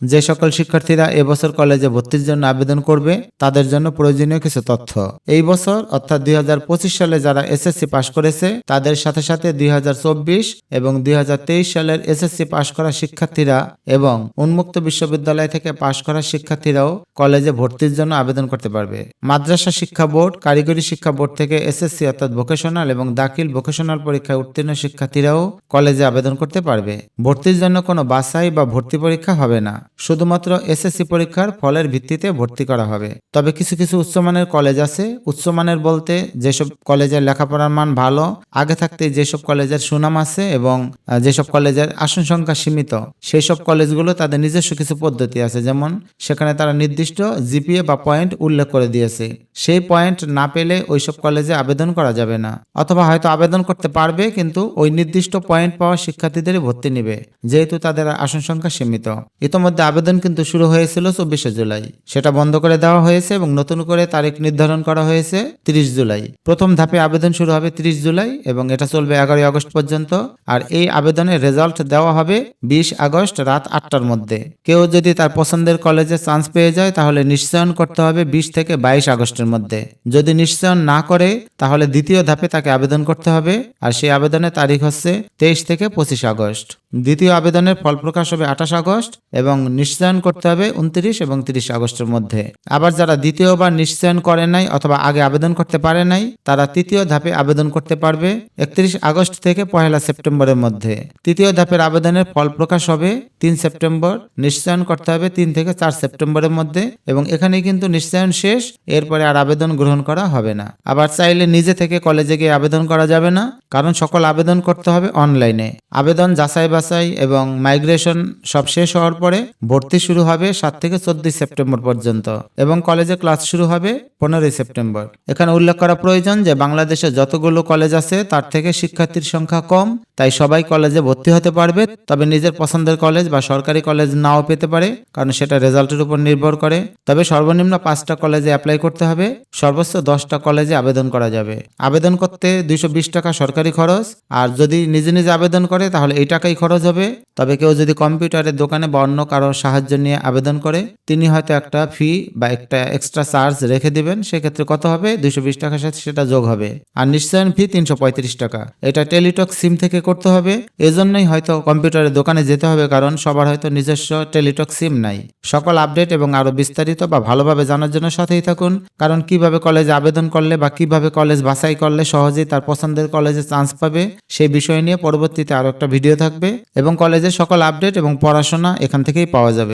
যে সকল শিক্ষার্থীরা এবছর কলেজে ভর্তির জন্য আবেদন করবে তাদের জন্য প্রয়োজনীয় কিছু তথ্য। এই বছর অর্থাৎ 2025 সালে যারা এসএসসি পাশ করেছে তাদের সাথে সাথে 2024 এবং 2023 সালের এসএসসি পাশ করা শিক্ষার্থীরা এবং উন্মুক্ত বিশ্ববিদ্যালয় থেকে পাশ করা শিক্ষার্থীরাও কলেজে ভর্তির জন্য আবেদন করতে পারবে। মাদ্রাসা শিক্ষা বোর্ড, কারিগরি শিক্ষা বোর্ড থেকে এসএসসি অর্থাৎ ভোকেশনাল এবং দাখিল ভোকেশনাল পরীক্ষায় উত্তীর্ণ শিক্ষার্থীরাও কলেজে আবেদন করতে পারবে। ভর্তির জন্য কোনো বাছাই বা ভর্তি পরীক্ষা হবে না, শুধুমাত্র এসএসসি পরীক্ষার ফলের ভিত্তিতে ভর্তি করা হবে। তবে কিছু কিছু উচ্চমানের কলেজ আছে। উচ্চমানের বলতে যেসব কলেজের লেখাপড়ার মান ভালো, আগে থাকতে যেসব কলেজের সুনাম আছে এবং যেসব কলেজের আসন সংখ্যা সীমিত, সেই সব কলেজগুলো তাদের নিজস্ব কিছু পদ্ধতি আছে। যেমন সেখানে তারা নির্দিষ্ট জিপিএ বা পয়েন্ট উল্লেখ করে দিয়েছে। সেই পয়েন্ট না পেলে ওইসব কলেজে আবেদন করা যাবে না, অথবা হয়তো আবেদন করতে পারবে কিন্তু ওই নির্দিষ্ট পয়েন্ট পাওয়া শিক্ষার্থীদেরই ভর্তি নেবে, যেহেতু তাদের আসন সংখ্যা সীমিত। ইতোমধ্যে আবেদন কিন্তু শুরু হয়েছিল 24শে জুলাই, সেটা বন্ধ করে দেওয়া হয়েছে এবং নতুন করে তারিখ নির্ধারণ করা হয়েছে 30 জুলাই। প্রথম ধাপে আবেদন শুরু হবে 30 জুলাই এবং এটা চলবে 11 আগস্ট পর্যন্ত। আর এই আবেদনের রেজাল্ট দেওয়া হবে 20 আগস্ট রাত 8টার মধ্যে। কেউ যদি তার পছন্দের কলেজে চান্স পেয়ে যায় তাহলে নিশ্চয়ন করতে হবে 20 থেকে 22 আগস্টের মধ্যে। যদি নিশ্চয়ন না করে তাহলে দ্বিতীয় ধাপে তাকে আবেদন করতে হবে, আর সেই আবেদনের তারিখ হচ্ছে 23 থেকে 25 আগস্ট। দ্বিতীয় আবেদনের ফল প্রকাশ হবে 28 আগস্ট এবং নিশ্চয়ন করতে হবে 29 এবং 30 আগস্টের মধ্যে। আবার যারা দ্বিতীয়বার নিশ্চয়ন করে নাই অথবা আগে আবেদন করতে পারে নাই, তারা তৃতীয় ধাপে আবেদন করতে পারবে 31 আগস্ট থেকে 1 সেপ্টেম্বরের মধ্যে। তৃতীয় ধাপের আবেদনের ফল প্রকাশ হবে 3 সেপ্টেম্বর। নিশ্চয়ন করতে হবে 3 থেকে 4 সেপ্টেম্বরের মধ্যে এবং এখানেই কিন্তু নিশ্চয়ন শেষ, এরপরে আর আবেদন গ্রহণ করা হবে না। আবার চাইলে নিজে থেকে কলেজে গিয়ে আবেদন করা যাবে না, কারণ সকল আবেদন করতে হবে অনলাইনে। আবেদন যাচাই বাছাই এবং মাইগ্রেশন সব শেষ হওয়ার পরে ভর্তি শুরু হবে 7 থেকে 14 সেপ্টেম্বর পর্যন্ত এবং কলেজে ক্লাস শুরু হবে 15 সেপ্টেম্বর। এখানে উল্লেখ করা প্রয়োজন যে বাংলাদেশে যতগুলো কলেজ আছে তার থেকে শিক্ষার্থীর সংখ্যা কম, তাই সবাই কলেজে ভর্তি হতে পারবে। তবে নিজের পছন্দের কলেজ বা সরকারি কলেজ নাও পেতে পারে, কারণ সেটা রেজাল্টের উপর নির্ভর করে। তবে সর্বনিম্ন 5টা কলেজে অ্যাপ্লাই করতে হবে, সর্বোচ্চ 10টা কলেজে আবেদন করা যাবে। আবেদন করতে 220 টাকা সরকারি খরচ, আর যদি নিজে নিজে আবেদন করে তাহলে এই টাকাই খরচ হবে। তবে কেউ যদি কম্পিউটারের দোকানে বা অন্য কারো সাহায্য নিয়ে আবেদন করে, তিনি হয়তো একটা ফি বা একটা এক্সট্রা চার্জ রেখে দিবেন, সেক্ষেত্রে কত হবে 220 টাকার সাথে সেটা যোগ হবে। আর নিশ্চয়ন ফি 335 টাকা। এটা টেলিটক সিম থেকে করতে হবে, এজন্যই হয়তো কম্পিউটারের দোকানে যেতে হবে, কারণ সবার হয়তো নিজস্ব টেলিটক সিম নাই। সকল আপডেট এবং আরো বিস্তারিত বা ভালোভাবে জানার জন্য সাথেই থাকুন, কারণ কিভাবে কলেজে আবেদন করলে বা কিভাবে কলেজ বাছাই করলে সহজেই তার পছন্দের কলেজে চান্স পাবে সেই বিষয় নিয়ে পরবর্তীতে আরো একটা ভিডিও থাকবে এবং কলেজের সকল আপডেট এবং পড়াশোনা এখান থেকেই পাওয়া যাবে।